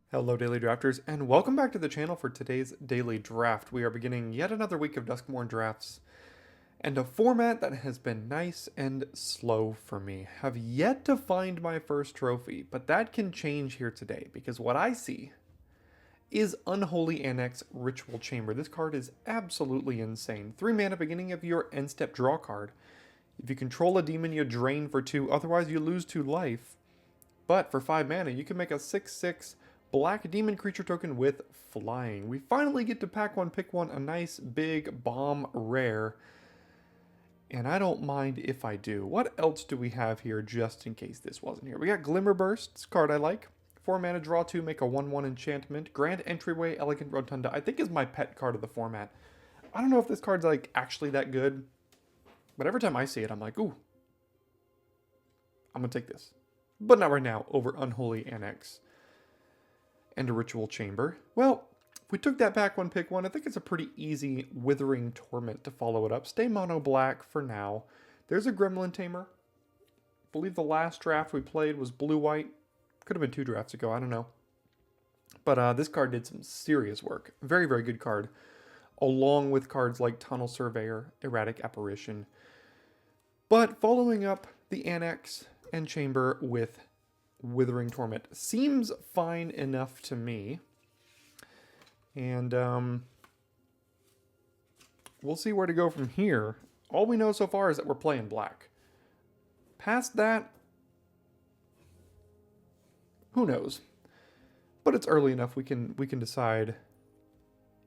Hello Daily Drafters, and welcome back to the channel for today's Daily Draft. We are beginning yet another week of Duskmourn drafts, and a format that has been nice and slow for me. Have yet to find my first trophy, but that can change here today, because what I see is Unholy Annex Ritual Chamber. This card is absolutely insane. 3 mana beginning of your end step draw card. If you control a demon, you drain for 2, otherwise you lose 2 life. But for 5 mana, you can make a 6/6 black demon creature token with flying. We finally get to pack one, pick one, a nice big bomb rare. And I don't mind if I do. What else do we have here just in case this wasn't here? We got Glimmer Bursts, card I like. 4 mana, draw 2, make a 1/1 enchantment. Grand Entryway, Elegant Rotunda, I think is my pet card of the format. I don't know if this card's like actually that good, but every time I see it, I'm like, ooh, I'm gonna take this. But not right now, over Unholy Annex and a Ritual Chamber. Well, if we took that back one, pick one, I think it's a pretty easy Withering Torment to follow it up. Stay mono black for now. There's a Gremlin Tamer. I believe the last draft we played was blue-white. Could have been 2 drafts ago, I don't know. But this card did some serious work. Very, very good card. Along with cards like Tunnel Surveyor, Erratic Apparition. But following up the Annex and Chamber with Withering Torment seems fine enough to me. And we'll see where to go from here. All we know so far is that we're playing black. Past that, who knows? But it's early enough we can decide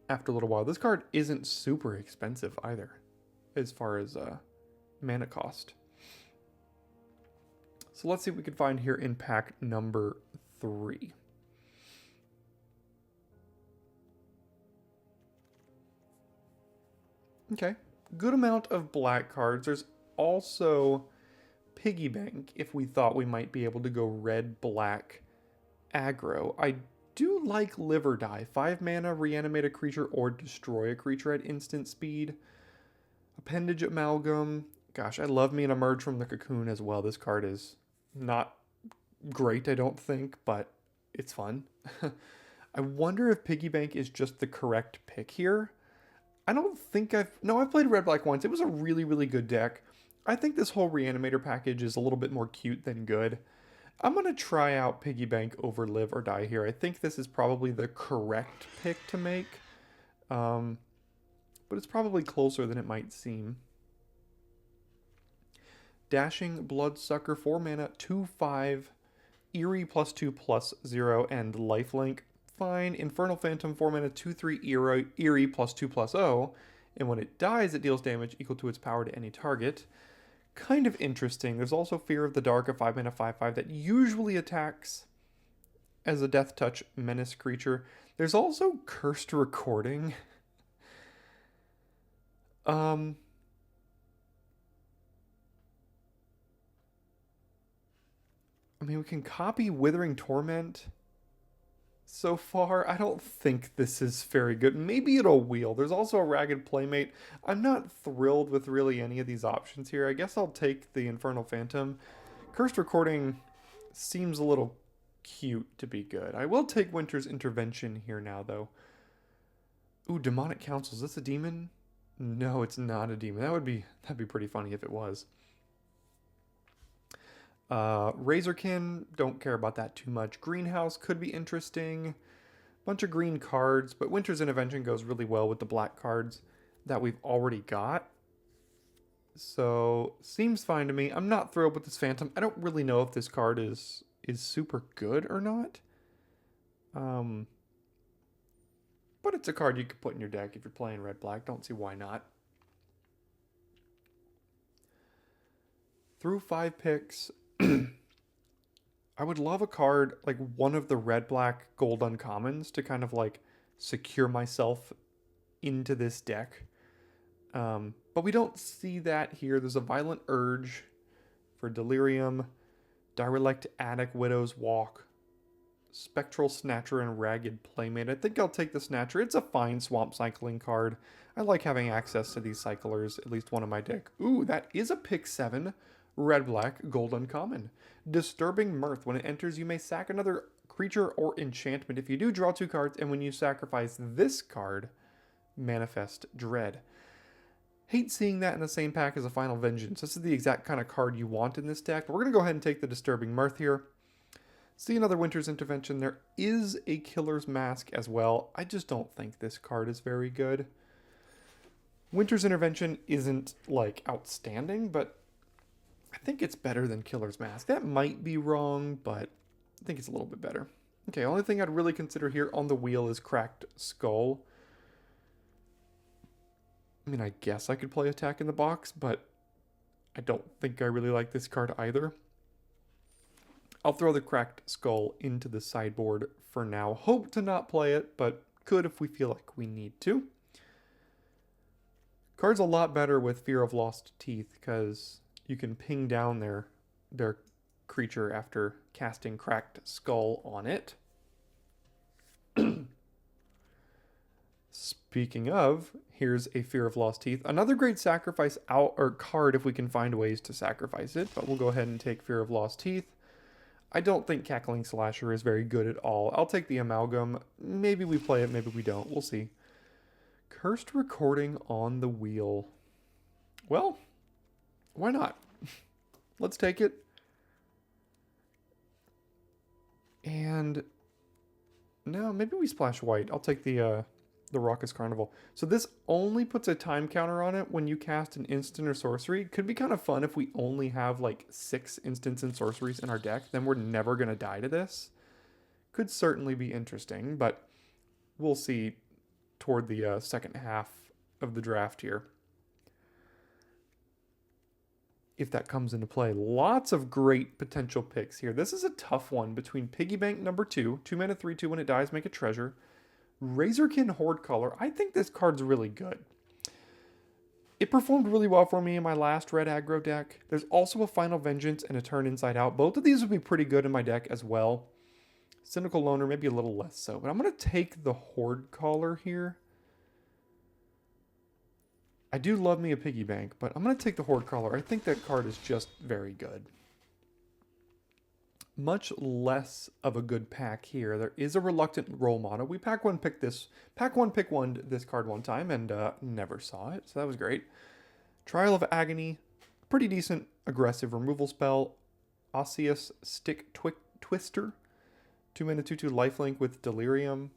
after a little while. This card isn't super expensive either as far as mana cost. So let's see what we can find here in pack number 3. Okay, good amount of black cards. There's also Piggy Bank if we thought we might be able to go red-black aggro. I do like Liver Die. 5 mana, reanimate a creature or destroy a creature at instant speed. Appendage Amalgam. Gosh, I love me an Emerge from the Cocoon as well. This card is not great, I don't think, but it's fun. I wonder if Piggy Bank is just the correct pick here. I don't think I've played Red Black once. It was a really, really good deck. I think this whole Reanimator package is a little bit more cute than good. I'm going to try out Piggy Bank over Live or Die here. I think this is probably the correct pick to make. But it's probably closer than it might seem. Dashing Bloodsucker, 4 mana, 2/5, Eerie +2/+0, and Lifelink. Fine. Infernal Phantom, 4 mana, 2/3, Eerie +2/+0, and when it dies, it deals damage equal to its power to any target. Kind of interesting. There's also Fear of the Dark, a 5 mana 5/5 that usually attacks as a Death Touch menace creature. There's also Cursed Recording. I mean, we can copy Withering Torment. So far, I don't think this is very good. Maybe it'll wheel. There's also a Ragged Playmate. I'm not thrilled with really any of these options here. I guess I'll take the Infernal Phantom. Cursed Recording seems a little cute to be good. I will take Winter's Intervention here now, though. Ooh, Demonic Council. Is this a demon? No, it's not a demon. That'd be pretty funny if it was. Razorkin, don't care about that too much. Greenhouse could be interesting. Bunch of green cards, but Winter's Intervention goes really well with the black cards that we've already got. So, seems fine to me. I'm not thrilled with this Phantom. I don't really know if this card is super good or not. But it's a card you could put in your deck if you're playing red-black. Don't see why not. Through 5 picks, I would love a card like one of the red-black gold uncommons to kind of like secure myself into this deck. But we don't see that here. There's a Violent Urge for Delirium, Derelict Attic, Widow's Walk, Spectral Snatcher, and Ragged Playmate. I think I'll take the Snatcher. It's a fine swamp cycling card. I like having access to these cyclers, at least one in my deck. Ooh, that is a pick 7. Red-black gold uncommon. Disturbing Mirth. When it enters, you may sack another creature or enchantment. If you do, draw 2 cards, and when you sacrifice this card, manifest Dread. Hate seeing that in the same pack as a Final Vengeance. This is the exact kind of card you want in this deck, but we're going to go ahead and take the Disturbing Mirth here. See another Winter's Intervention. There is a Killer's Mask as well. I just don't think this card is very good. Winter's Intervention isn't, like, outstanding, but I think it's better than Killer's Mask. That might be wrong, but I think it's a little bit better. Okay, only thing I'd really consider here on the wheel is Cracked Skull. I mean, I guess I could play Attack in the Box, but I don't think I really like this card either. I'll throw the Cracked Skull into the sideboard for now. Hope to not play it, but could if we feel like we need to. Card's a lot better with Fear of Lost Teeth because you can ping down their creature after casting Cracked Skull on it. Speaking of, here's a Fear of Lost Teeth. Another great sacrifice card if we can find ways to sacrifice it, but we'll go ahead and take Fear of Lost Teeth. I don't think Cackling Slasher is very good at all. I'll take the Amalgam. Maybe we play it, maybe we don't. We'll see. Cursed Recording on the wheel. Well, why not? Let's take it. And no, maybe we splash white. I'll take the Raucous Carnival. So this only puts a time counter on it when you cast an instant or sorcery. Could be kind of fun if we only have like 6 instants and sorceries in our deck. Then we're never going to die to this. Could certainly be interesting, but we'll see toward the second half of the draft here if that comes into play. Lots of great potential picks here. This is a tough one between Piggy Bank number 2, 2 mana 3/2, when it dies, make a treasure. Razorkin Horde Color. I think this card's really good. It performed really well for me in my last red aggro deck. There's also a Final Vengeance and a Turn Inside Out. Both of these would be pretty good in my deck as well. Cynical Loner, maybe a little less so. But I'm going to take the Horde Caller here. I do love me a Piggy Bank, but I'm going to take the Horde Caller. I think that card is just very good. Much less of a good pack here. There is a Reluctant Role Model. We pack one, pick one this card one time and never saw it, so that was great. Trial of Agony, pretty decent aggressive removal spell. Osseous Stick Twister, 2 mana 2/2 lifelink with Delirium.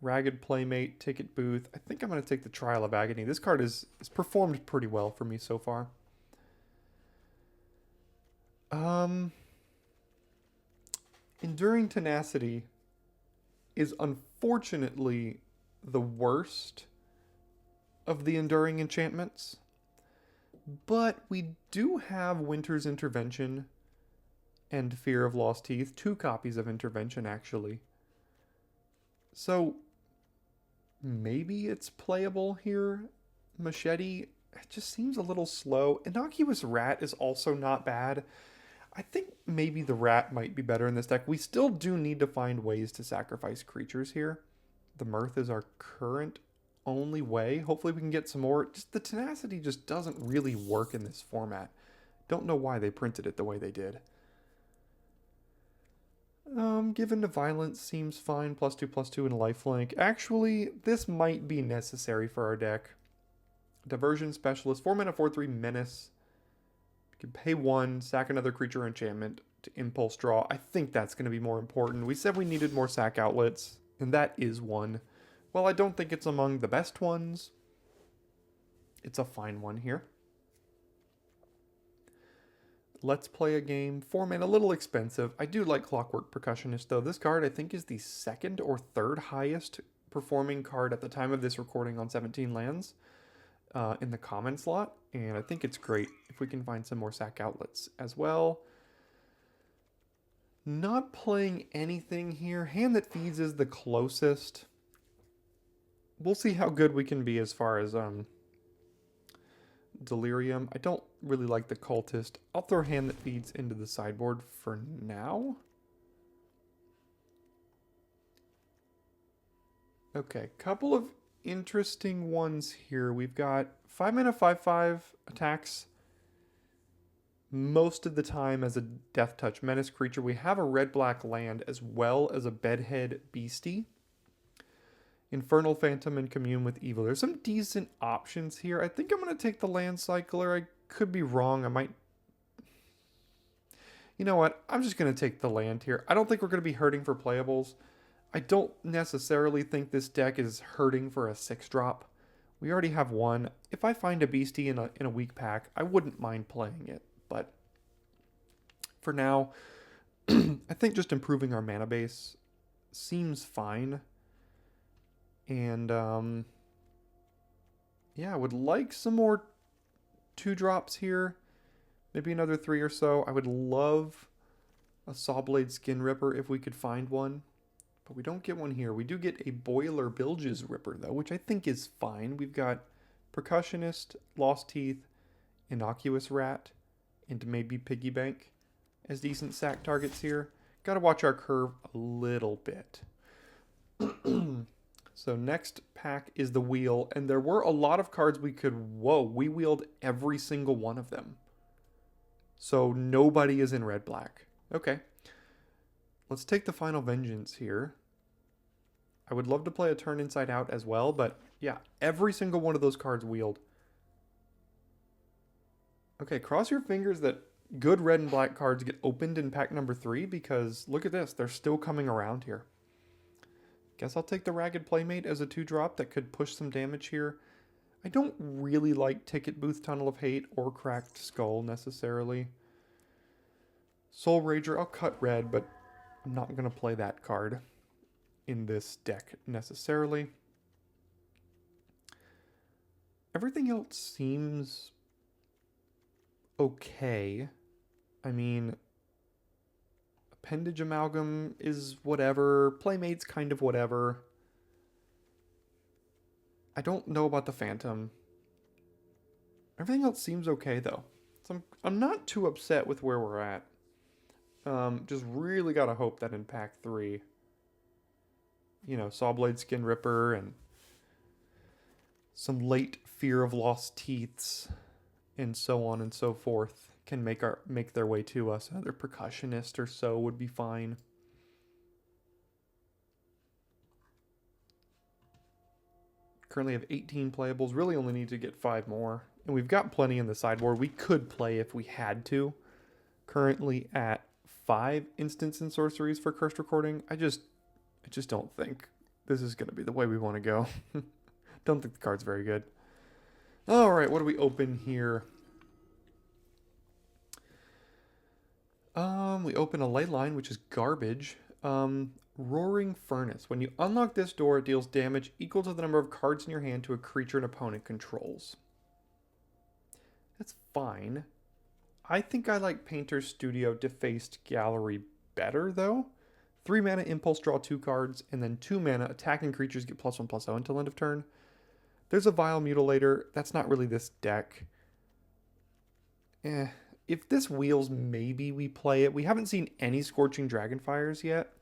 Ragged Playmate, Ticket Booth. I think I'm going to take the Trial of Agony. This card is performed pretty well for me so far. Enduring Tenacity is unfortunately the worst of the Enduring Enchantments. But we do have Winter's Intervention and Fear of Lost Teeth. 2 copies of Intervention, actually. So maybe it's playable here. Machete, it just seems a little slow. Innocuous Rat is also not bad. I think maybe the Rat might be better in this deck. We still do need to find ways to sacrifice creatures here. The Mirth is our current only way. Hopefully we can get some more. Just the Tenacity just doesn't really work in this format. Don't know why they printed it the way they did. Given to Violence seems fine. +2/+2 and lifelink. Actually, this might be necessary for our deck. Diversion Specialist, 4 mana 4/3 Menace. You can pay 1, sack another creature or enchantment to impulse draw. I think that's going to be more important. We said we needed more sack outlets, and that is one. Well, I don't think it's among the best ones. It's a fine one here. Let's play a game. 4 mana, a little expensive. I do like Clockwork Percussionist, though. This card, I think, is the 2nd or 3rd highest performing card at the time of this recording on 17 lands in the common slot. And I think it's great if we can find some more sack outlets as well. Not playing anything here. Hand That Feeds is the closest. We'll see how good we can be as far as Delirium. I don't really like the Cultist. I'll throw Hand That Feeds into the sideboard for now. Okay, couple of interesting ones here. We've got 5 mana 5/5 attacks most of the time as a Death Touch Menace creature. We have a red-black land as well as a Bedhead Beastie. Infernal Phantom and Commune with Evil. There's some decent options here. I think I'm going to take the Land Cycler. I could be wrong. I might... You know what? I'm just going to take the land here. I don't think we're going to be hurting for playables. I don't necessarily think this deck is hurting for a 6-drop. We already have one. If I find a Beastie in a weak pack, I wouldn't mind playing it. But for now, I think just improving our mana base seems fine. And yeah, I would like some more 2-drops here. Maybe another 3 or so. I would love a Sawblade Skin Ripper if we could find one. But we don't get one here. We do get a Boiler Bilge's Ripper, though, which I think is fine. We've got Percussionist, Lost Teeth, Innocuous Rat, and maybe Piggy Bank as decent sack targets here. Got to watch our curve a little bit. So next pack is the wheel, and there were a lot of cards we could... Whoa, we wheeled every single one of them. So nobody is in red-black. Okay. Let's take the Final Vengeance here. I would love to play a Turn Inside Out as well, but yeah, every single one of those cards wheeled. Okay, cross your fingers that good red and black cards get opened in pack number 3, because look at this, they're still coming around here. Guess I'll take the Ragged Playmate as a 2-drop that could push some damage here. I don't really like Ticket Booth Tunnel of Hate or Cracked Skull necessarily. Soul Rager, I'll cut red, but I'm not going to play that card in this deck necessarily. Everything else seems okay. I mean, Appendage Amalgam is whatever. Playmate's kind of whatever. I don't know about the Phantom. Everything else seems okay, though. So I'm not too upset with where we're at. Just really gotta hope that in pack 3, you know, Sawblade Skin Ripper and some late Fear of Lost Teeths and so on and so forth can make their way to us. Another Percussionist or so would be fine. Currently have 18 playables. Really only need to get 5 more. And we've got plenty in the sideboard. We could play if we had to. Currently at 5 instants and sorceries for Cursed Recording. I just don't think this is going to be the way we want to go. Don't think the card's very good. Alright, what do we open here? We open a Ley Line, which is garbage. Roaring Furnace. When you unlock this door, it deals damage equal to the number of cards in your hand to a creature an opponent controls. That's fine. I think I like Painter's Studio Defaced Gallery better, though. 3 mana Impulse, draw 2 cards, and then 2 mana attacking creatures get +1/+0 until end of turn. There's a Vile Mutilator. That's not really this deck. If this wheels, maybe we play it. We haven't seen any Scorching Dragonfires yet.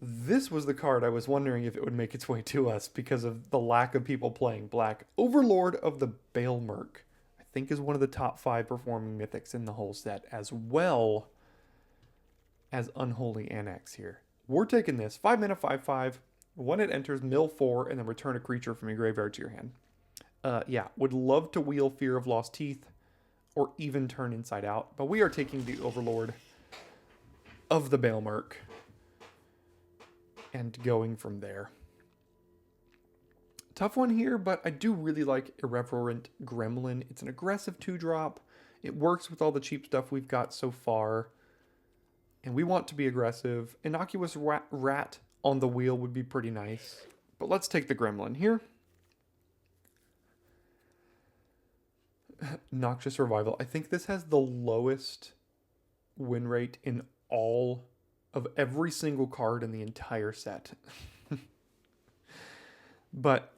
This was the card I was wondering if it would make its way to us because of the lack of people playing black. Overlord of the Bale Merc, I think, is one of the top 5 performing mythics in the whole set, as well as Unholy Annex here. We're taking this. 5 mana, 5/5. When it enters, mill 4, and then return a creature from your graveyard to your hand. Yeah, would love to wheel Fear of Lost Teeth, or even Turn Inside Out, but we are taking the Overlord of the Bale Merc and going from there. Tough one here, but I do really like Irreverent Gremlin. It's an aggressive 2-drop. It works with all the cheap stuff we've got so far, and we want to be aggressive. Innocuous Rat on the wheel would be pretty nice, but let's take the Gremlin here. Noxious Revival. I think this has the lowest win rate in all of every single card in the entire set. But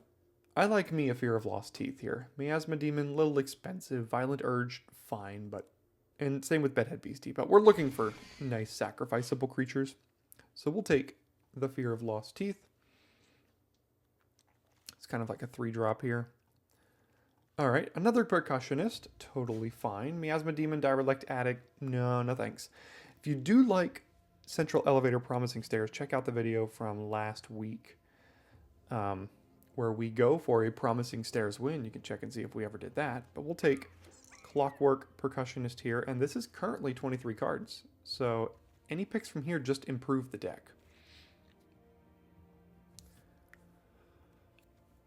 I like me a Fear of Lost Teeth here. Miasma Demon, little expensive. Violent Urge, fine, but... And same with Bedhead Beastie, but we're looking for nice sacrificable creatures. So we'll take the Fear of Lost Teeth. It's kind of like a 3-drop here. Alright, another percussionist. Totally fine. Miasma Demon, Direlect Addict. No, no thanks. If you do like Central Elevator Promising Stairs, check out the video from last week where we go for a Promising Stairs win. You can check and see if we ever did that. But we'll take Clockwork Percussionist here, and this is currently 23 cards. So any picks from here just improve the deck.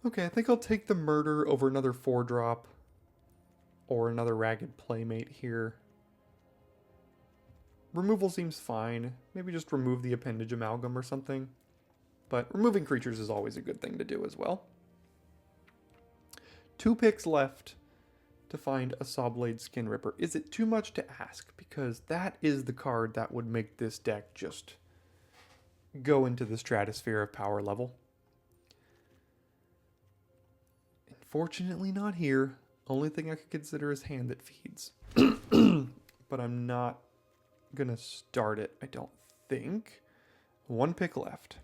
Okay, I think I'll take the Murder over another 4-drop or another Ragged Playmate here. Removal seems fine. Maybe just remove the Appendage Amalgam or something. But removing creatures is always a good thing to do as well. 2 picks left to find a Sawblade Skin Ripper. Is it too much to ask? Because that is the card that would make this deck just go into the stratosphere of power level. Unfortunately not here. Only thing I could consider is Hand That Feeds. But I'm not gonna start it, I don't think. 1 pick left.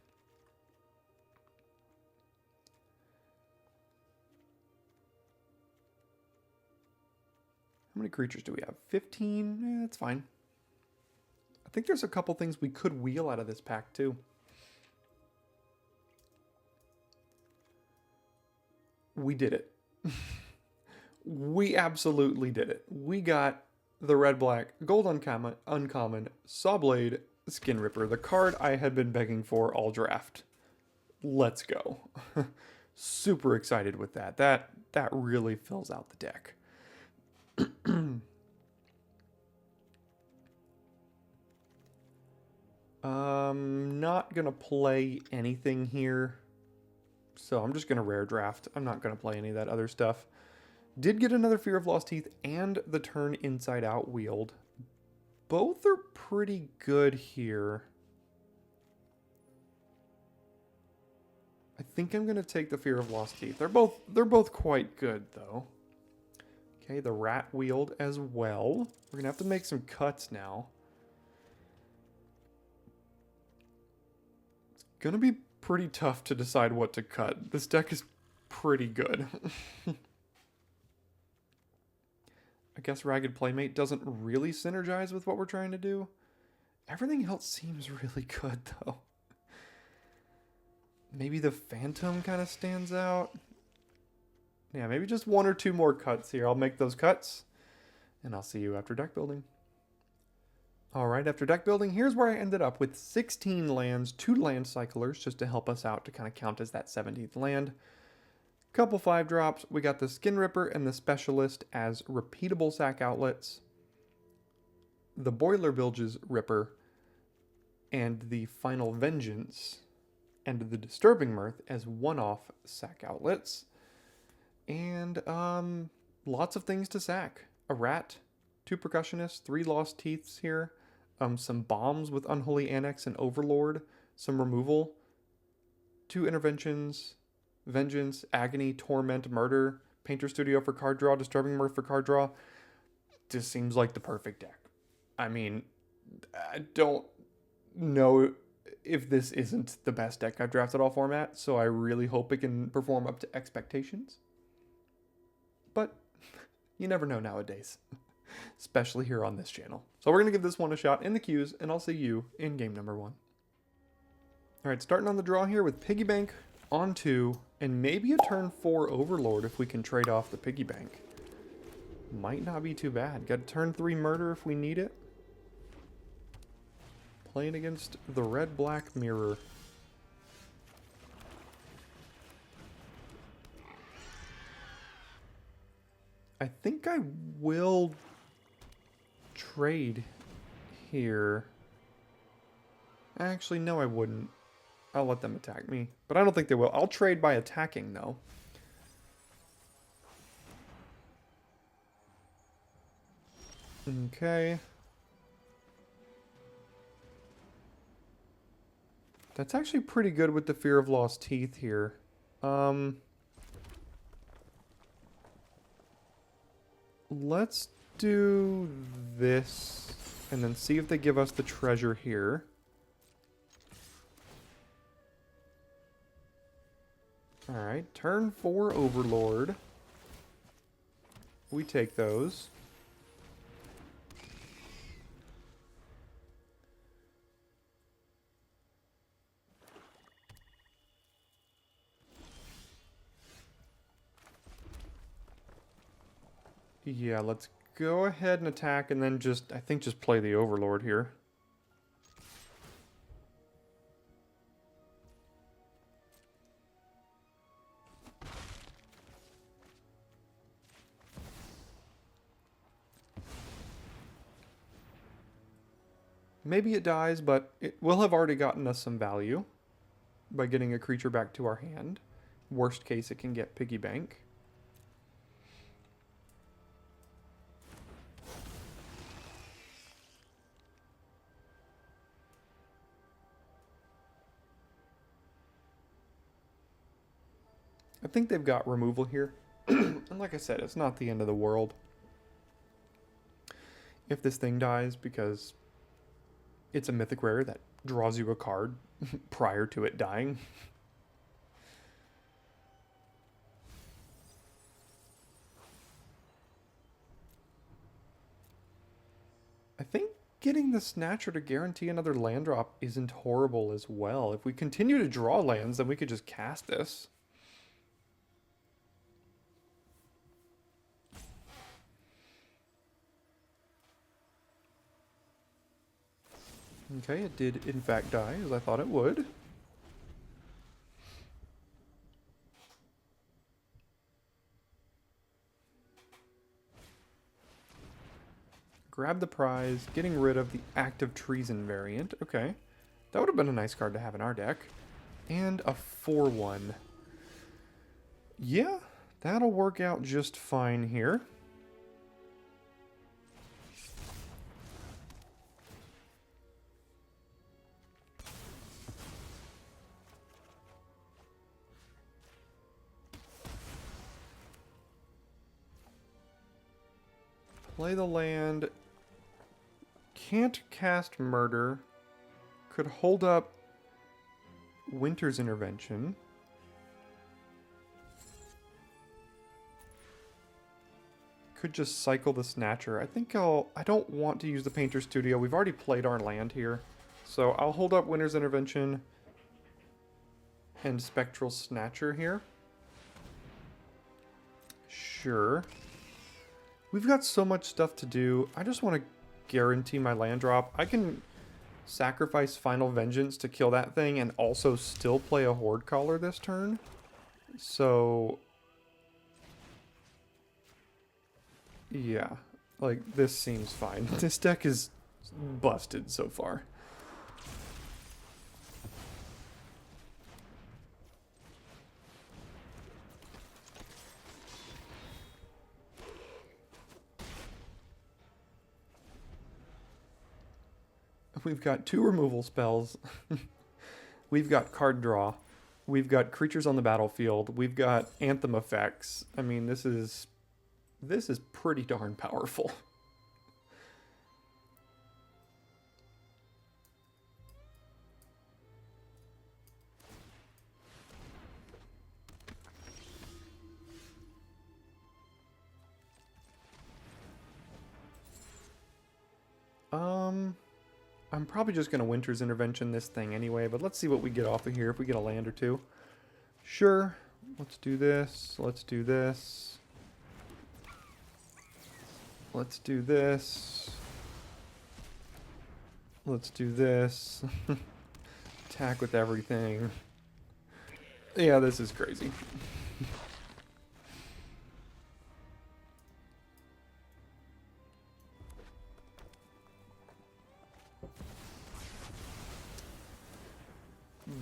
How many creatures do we have? 15? That's fine. I think there's a couple things we could wheel out of this pack too. We did it. We absolutely did it. We got the red-black, gold uncommon, Sawblade Skin Ripper, the card I had been begging for all draft. Let's go. Super excited with that. That really fills out the deck. Not gonna play anything here. So I'm just gonna rare draft. I'm not gonna play any of that other stuff. Did get another Fear of Lost Teeth and the Turn Inside Out Wield. Both are pretty good here. I think I'm gonna take the Fear of Lost Teeth. They're both quite good though. Okay, the Rat Wield as well. We're gonna have to make some cuts now. It's gonna be pretty tough to decide what to cut. This deck is pretty good. I guess Ragged Playmate doesn't really synergize with what we're trying to do. Everything else seems really good, though. Maybe the Phantom kind of stands out. Yeah, maybe just 1 or 2 more cuts here. I'll make those cuts, and I'll see you after deck building. Alright, after deck building, here's where I ended up with 16 lands, 2 land cyclers, just to help us out to kind of count as that 17th land. Couple 5-drops. We got the Skin Ripper and the Specialist as repeatable sack outlets. The Boiler Bilge's Ripper and the Final Vengeance and the Disturbing Mirth as one-off sack outlets. And lots of things to sack. A Rat, 2 Percussionists, 3 Lost Teeths here. Some bombs with Unholy Annex and Overlord. Some removal. 2 interventions. Vengeance, Agony, Torment, Murder, Painter Studio for card draw, Disturbing Mirth for card draw. This seems like the perfect deck. I mean, I don't know if this isn't the best deck I've drafted all formats, so I really hope it can perform up to expectations. But you never know nowadays, especially here on this channel. So we're going to give this one a shot in the queues, and I'll see you in game number 1. Alright, starting on the draw here with Piggy Bank on 2, and maybe a turn 4 Overlord if we can trade off the Piggy Bank. Might not be too bad. Got a turn 3 Murder if we need it. Playing against the red-black mirror. I think I will trade here. Actually, no, I wouldn't. I'll let them attack me. But I don't think they will. I'll trade by attacking, though. Okay. That's actually pretty good with the Fear of Lost Teeth here. Let's do this and then see if they give us the treasure here. Alright, turn 4 Overlord. We take those. Yeah, let's go ahead and attack and then just, I think just play the Overlord here. Maybe it dies, but it will have already gotten us some value by getting a creature back to our hand. Worst case, it can get piggy bank. I think they've got removal here. And like I said, it's not the end of the world if this thing dies, because it's a mythic rare that draws you a card prior to it dying. I think getting the Snatcher to guarantee another land drop isn't horrible as well. If we continue to draw lands, then we could just cast this. Okay, it did in fact die, as I thought it would. Grab the prize, getting rid of the active treason variant. Okay, that would have been a nice card to have in our deck. And a 4/1. Yeah, that'll work out just fine here. Play the land. Can't cast Murder. Could hold up Winter's Intervention. Could just cycle the Snatcher. I think I don't want to use the Painter Studio. We've already played our land here. So I'll hold up Winter's Intervention and Spectral Snatcher here. Sure. We've got so much stuff to do. I just want to guarantee my land drop. I can sacrifice Final Vengeance to kill that thing and also still play a Horde Caller this turn. So, yeah, like this seems fine. This deck is busted so far. We've got 2 removal spells. We've got card draw. We've got creatures on the battlefield. We've got anthem effects. I mean, this is pretty darn powerful. I'm probably just going to Winter's Intervention this thing anyway, but let's see what we get off of here if we get a land or 2. Sure. Let's do this. Let's do this. Let's do this. Let's do this. Attack with everything. Yeah, this is crazy.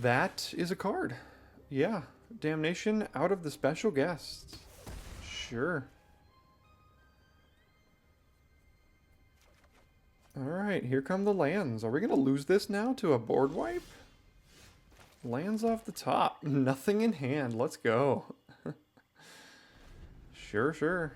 That is a card. Yeah. Damnation out of the special guests. Sure. Alright, here come the lands. Are we going to lose this now to a board wipe? Lands off the top. Nothing in hand. Let's go. Sure, sure.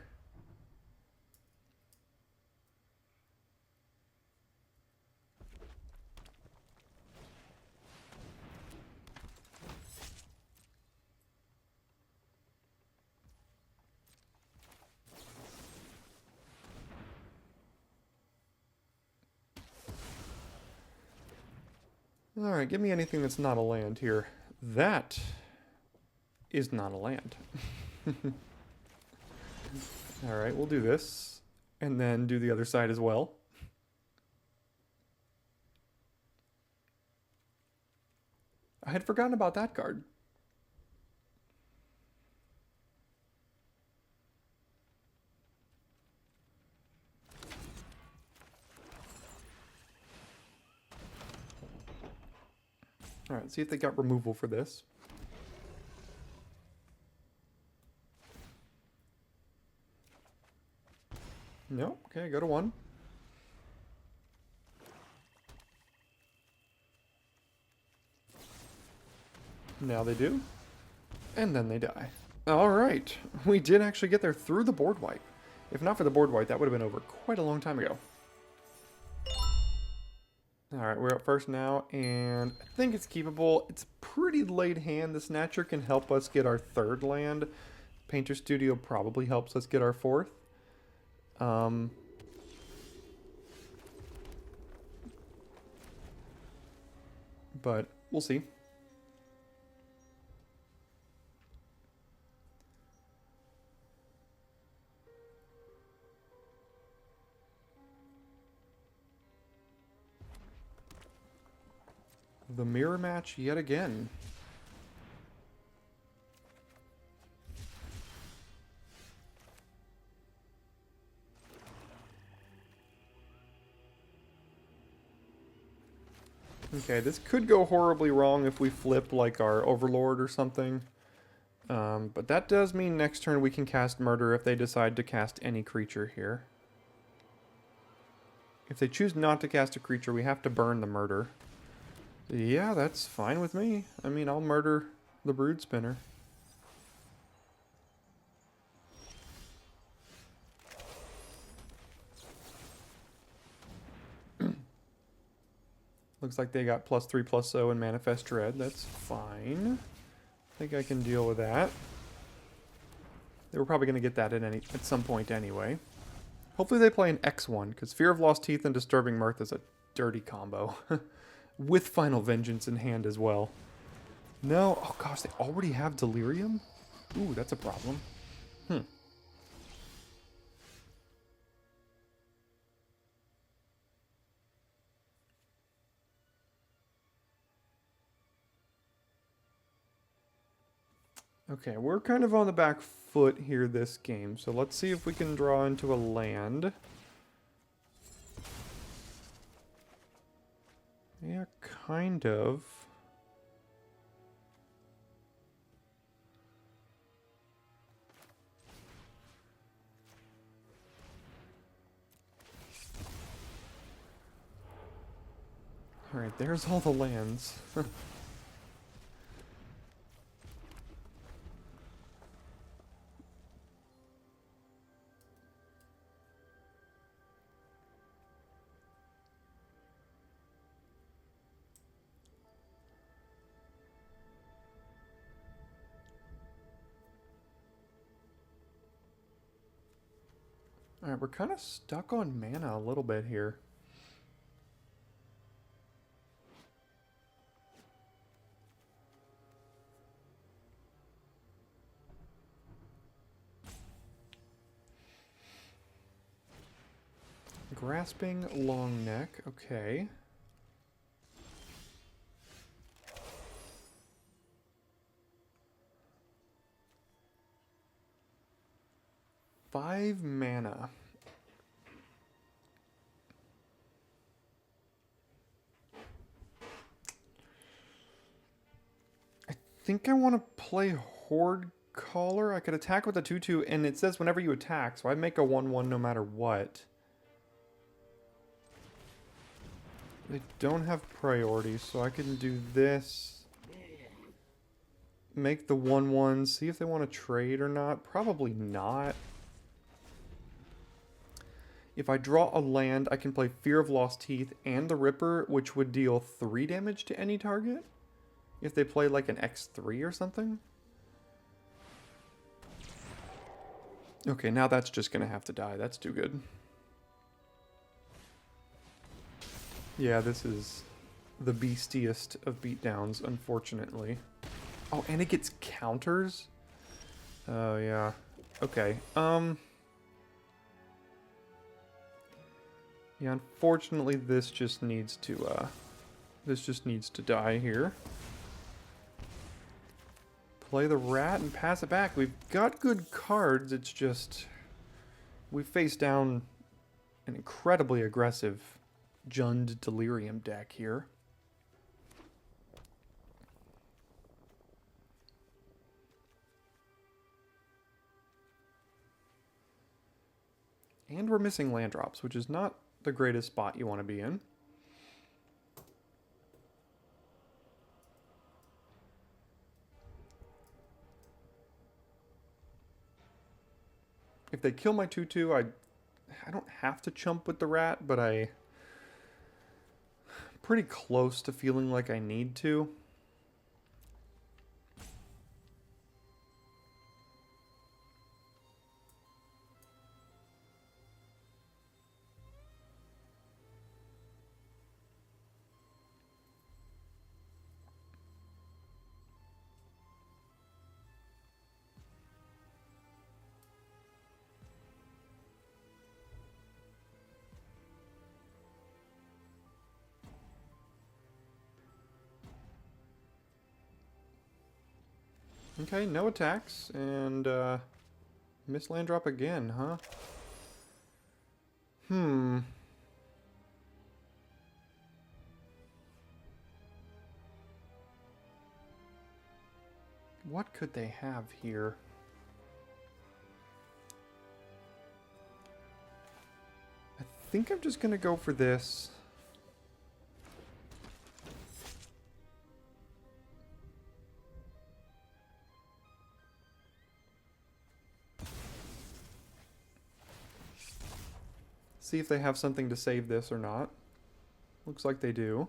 Alright, give me anything that's not a land here. That is not a land. Alright, we'll do this. And then do the other side as well. I had forgotten about that card. Alright, see if they got removal for this. No, okay, go to 1. Now they do. And then they die. Alright, we did actually get there through the board wipe. If not for the board wipe, that would have been over quite a long time ago. Alright, we're up first now, and I think it's keepable. It's a pretty late hand. The Snatcher can help us get our 3rd land. Painter Studio probably helps us get our 4th. But we'll see. The mirror match yet again. Okay, this could go horribly wrong if we flip like our Overlord or something. But that does mean next turn we can cast Murder if they decide to cast any creature here. If they choose not to cast a creature, we have to burn the Murder. Yeah, that's fine with me. I mean, I'll murder the Brood Spinner. Looks like they got +3/+0 and Manifest Dread. That's fine. I think I can deal with that. They were probably going to get that at some point anyway. Hopefully they play an X1, because Fear of Lost Teeth and Disturbing Mirth is a dirty combo. With Final Vengeance in hand as well. No, oh gosh, they already have Delirium? Ooh, that's a problem. Okay, we're kind of on the back foot here this game, so let's see if we can draw into a land. Yeah, kind of. Alright, there's all the lands. Alright, we're kind of stuck on mana a little bit here. Grasping Long Neck, okay. Five mana. I think I want to play Horde Caller. I could attack with a 2/2, and it says whenever you attack, so I make a 1/1 no matter what. They don't have priority, so I can do this. Make the 1/1, see if they want to trade or not. Probably not. If I draw a land, I can play Fear of Lost Teeth and the Ripper, which would deal 3 damage to any target. If they play like an X3 or something. Okay, now that's just going to have to die. That's too good. Yeah, this is the beastiest of beatdowns, unfortunately. Oh, and it gets counters? Oh, yeah. Okay. Yeah, unfortunately, this just needs to die here. Play the rat and pass it back. We've got good cards, it's just... we face down an incredibly aggressive Jund Delirium deck here. And we're missing land drops, which is not the greatest spot you want to be in. If they kill my 2/2, I don't have to chump with the rat, but I'm pretty close to feeling like I need to. Okay, no attacks, and miss land drop again, huh? What could they have here? I think I'm just gonna go for this. See if they have something to save this or not. Looks like they do.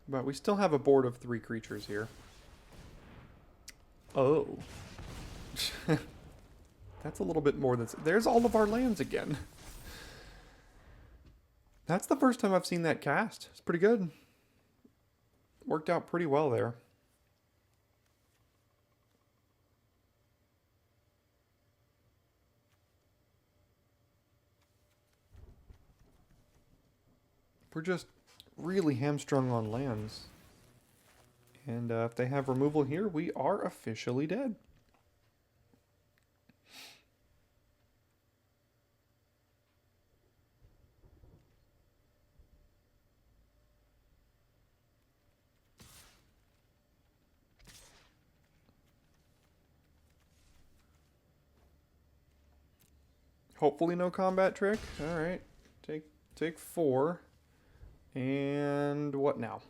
But we still have a board of 3 creatures here. Oh. That's a little bit more than... there's all of our lands again. That's the first time I've seen that cast. It's pretty good. Worked out pretty well there. We're just really hamstrung on lands. And if they have removal here, we are officially dead. Hopefully no combat trick. Alright. Take 4. And what now?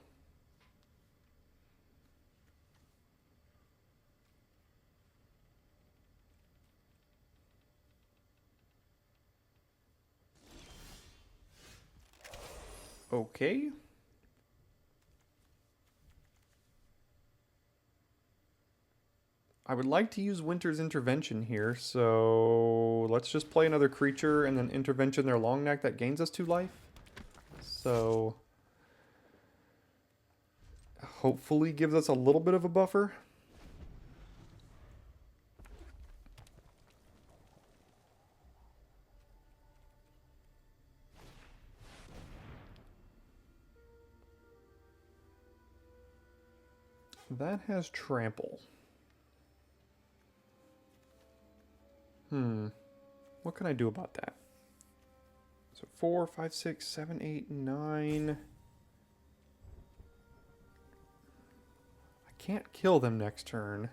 Okay. I would like to use Winter's Intervention here, so let's just play another creature and then Intervention their long neck that gains us 2 life. So hopefully gives us a little bit of a buffer. That has trample. What can I do about that? So 4, 5, 6, 7, 8, 9. I can't kill them next turn.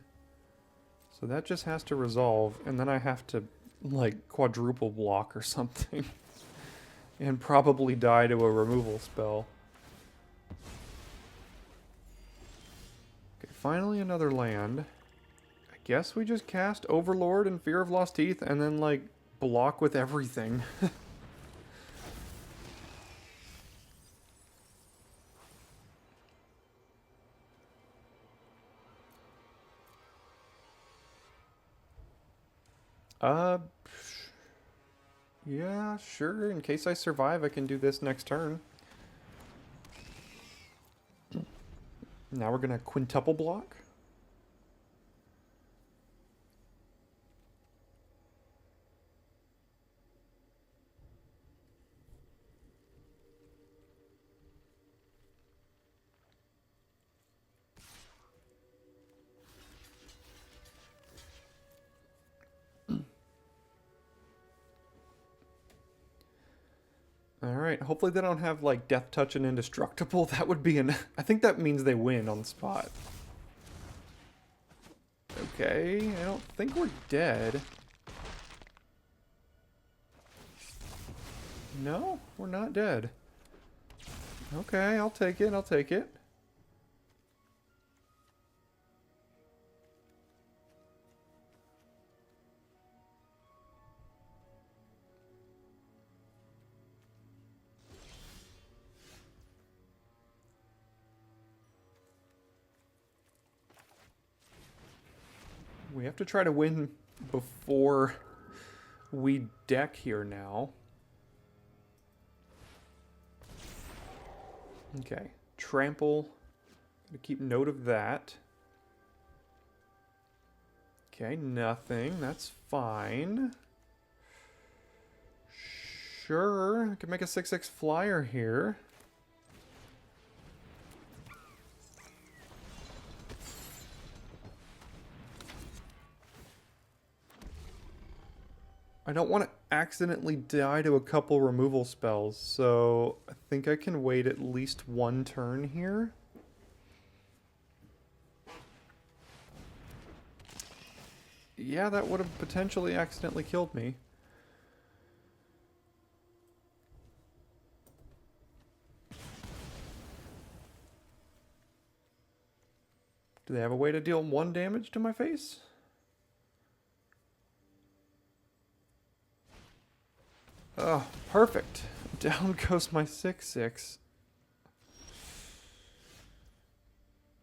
So that just has to resolve, and then I have to, like, quadruple block or something. And probably die to a removal spell. Okay, finally another land. I guess we just cast Overlord and Fear of Lost Teeth and then, like, block with everything. Yeah, sure. In case I survive, I can do this next turn. Now we're going to quintuple block. Alright, hopefully they don't have, like, Death Touch and Indestructible. That would be an... I think that means they win on the spot. Okay, I don't think we're dead. No, we're not dead. Okay, I'll take it, I'll take it. We have to try to win before we deck here now. Okay, trample. Gotta keep note of that. Okay, nothing. That's fine. Sure, I can make a 6/6 flyer here. I don't want to accidentally die to a couple removal spells, so I think I can wait at least one turn here. Yeah, that would have potentially accidentally killed me. Do they have a way to deal 1 damage to my face? Oh, perfect. Down goes my 6/6.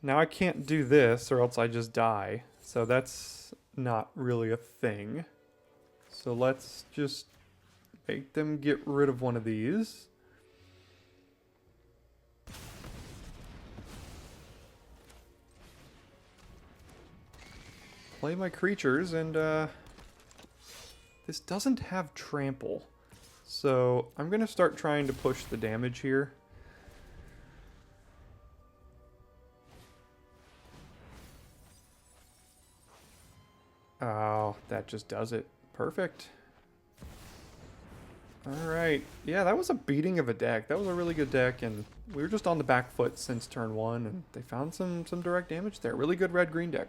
Now I can't do this or else I just die. So that's not really a thing. So let's just make them get rid of one of these. Play my creatures, and this doesn't have trample. So I'm going to start trying to push the damage here. Oh, that just does it. Perfect. Alright. Yeah, that was a beating of a deck. That was a really good deck, and we were just on the back foot since turn 1, and they found some direct damage there. Really good red-green deck.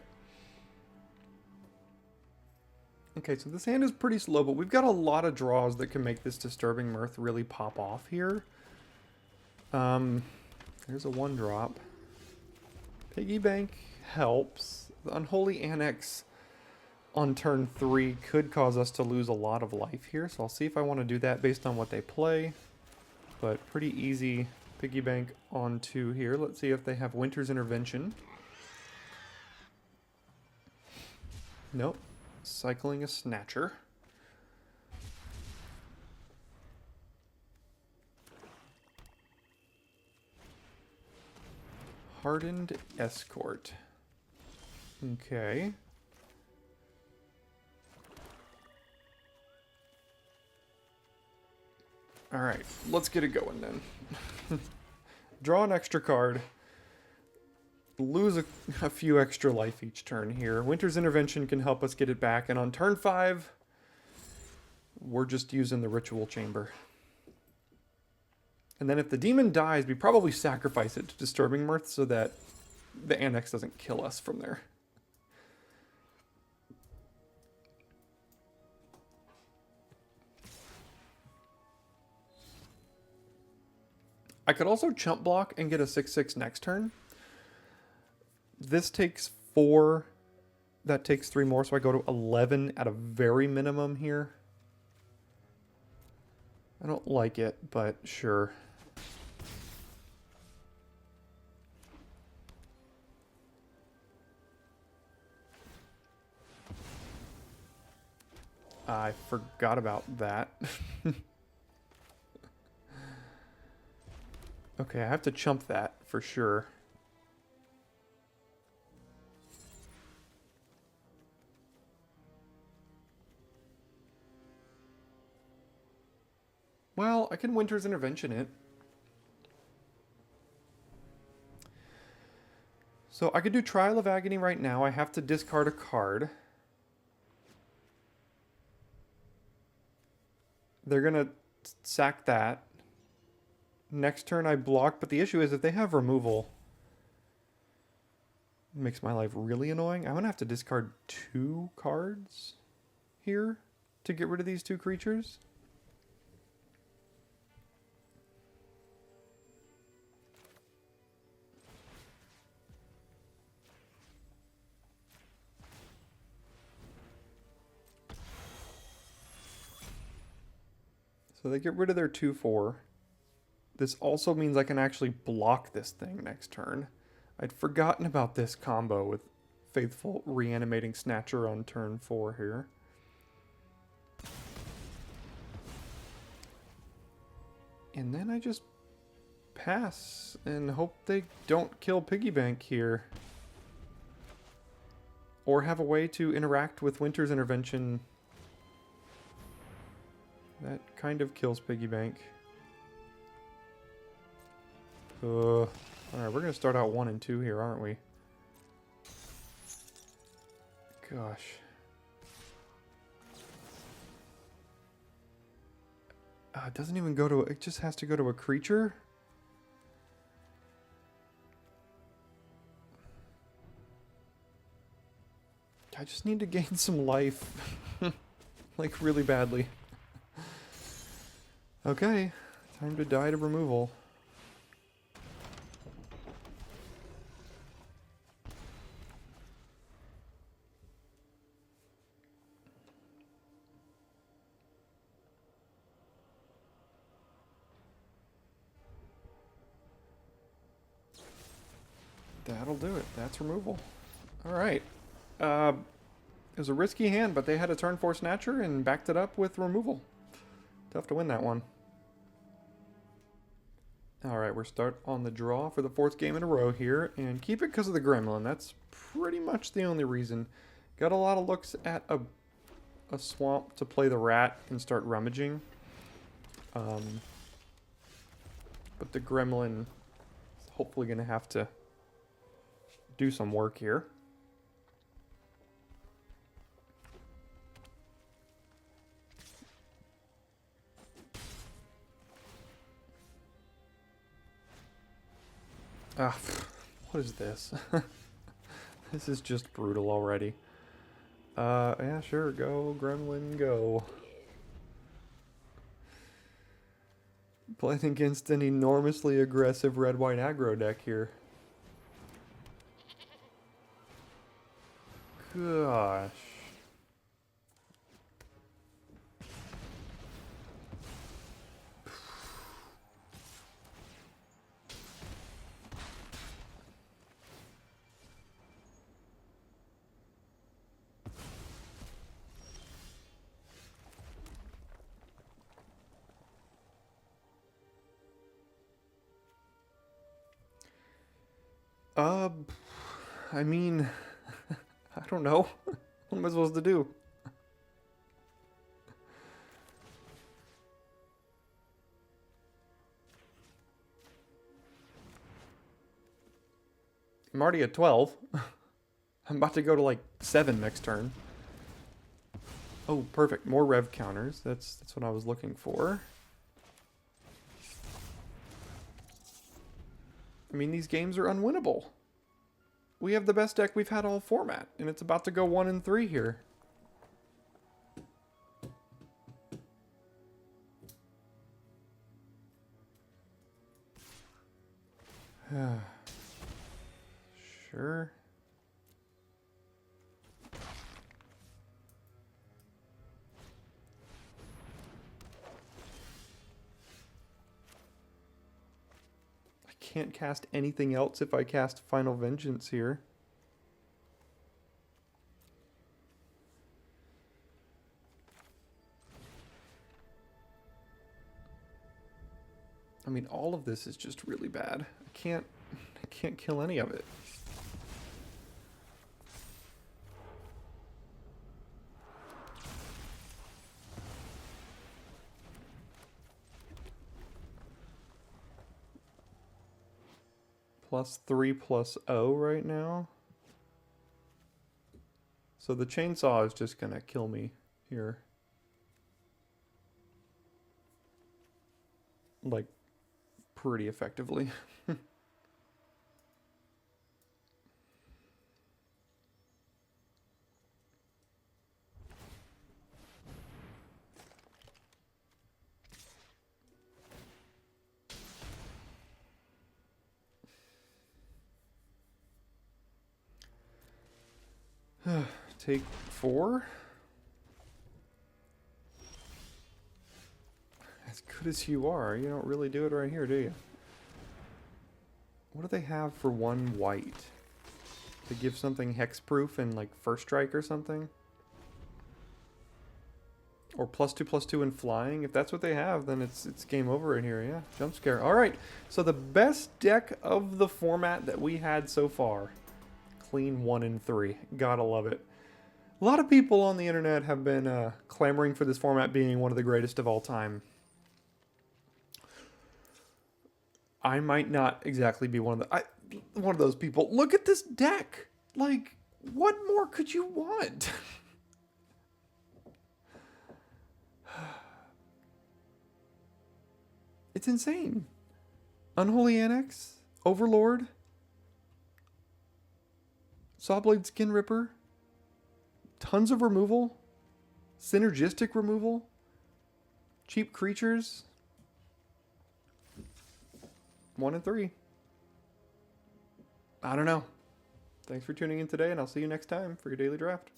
Okay, so this hand is pretty slow, but we've got a lot of draws that can make this Disturbing Mirth really pop off here. There's a 1-drop. Piggy Bank helps. The Unholy Annex on turn 3 could cause us to lose a lot of life here, so I'll see if I want to do that based on what they play. But pretty easy Piggy Bank on 2 here. Let's see if they have Winter's Intervention. Nope. Cycling a Snatcher. Hardened Escort. Okay. Alright, let's get it going then. Draw an extra card. Lose a few extra life each turn here. Winter's Intervention can help us get it back, and on turn 5, we're just using the Ritual Chamber. And then if the demon dies, we probably sacrifice it to Disturbing Mirth so that the Annex doesn't kill us from there. I could also chump block and get a 6/6 next turn. This takes 4. That takes 3 more, so I go to 11 at a very minimum here. I don't like it, but sure. I forgot about that. Okay, I have to chump that for sure. Well, I can Winter's Intervention it. So I could do Trial of Agony right now. I have to discard a card. They're going to sack that. Next turn I block, but the issue is if they have removal, it makes my life really annoying. I'm going to have to discard 2 cards here to get rid of these 2 creatures. So they get rid of their 2/4. This also means I can actually block this thing next turn. I'd forgotten about this combo with Faithful Reanimating Snatcher on turn 4 here. And then I just pass and hope they don't kill Piggy Bank here. Or have a way to interact with Winter's Intervention that kind of kills Piggy Bank. Alright, we're going to start out 1 and 2 here, aren't we? Gosh. It doesn't even go to... It just has to go to a creature? I just need to gain some life. Like, really badly. Okay, time to die to removal. That'll do it. That's removal. Alright. It was a risky hand, but they had a turn 4 Snatcher and backed it up with removal. Tough to win that one. Alright, we're start on the draw for the 4th game in a row here, and keep it because of the Gremlin. That's pretty much the only reason. Got a lot of looks at a swamp to play the rat and start rummaging. But the Gremlin is hopefully going to have to do some work here. What is this? This is just brutal already. Yeah, sure, go, Gremlin, go. Playing against an enormously aggressive red-white aggro deck here. Gosh. I mean, I don't know. What am I supposed to do? I'm already at 12. I'm about to go to like 7 next turn. Oh, perfect. More rev counters. That's what I was looking for. I mean, these games are unwinnable. We have the best deck we've had all format, and it's about to go 1 and 3 here. Sure. Can't cast anything else if I cast Final Vengeance here. I mean, all of this is just really bad. I can't kill any of it. +3/+0 right now. So the chainsaw is just gonna kill me here. Like, pretty effectively. Take 4. As good as you are, you don't really do it right here, do you? What do they have for 1 white? To give something hexproof and like first strike or something? Or +2/+2 in flying? If that's what they have, then it's game over in here, yeah. Jump scare. Alright, so the best deck of the format that we had so far. Clean 1 in 3. Gotta love it. A lot of people on the internet have been clamoring for this format being one of the greatest of all time. I might not exactly be one of those people. Look at this deck. Like, what more could you want? It's insane. Unholy Annex, Overlord, Sawblade Skin Ripper, tons of removal, synergistic removal, cheap creatures. 1 in 3. I don't know. Thanks for tuning in today, and I'll see you next time for your daily draft.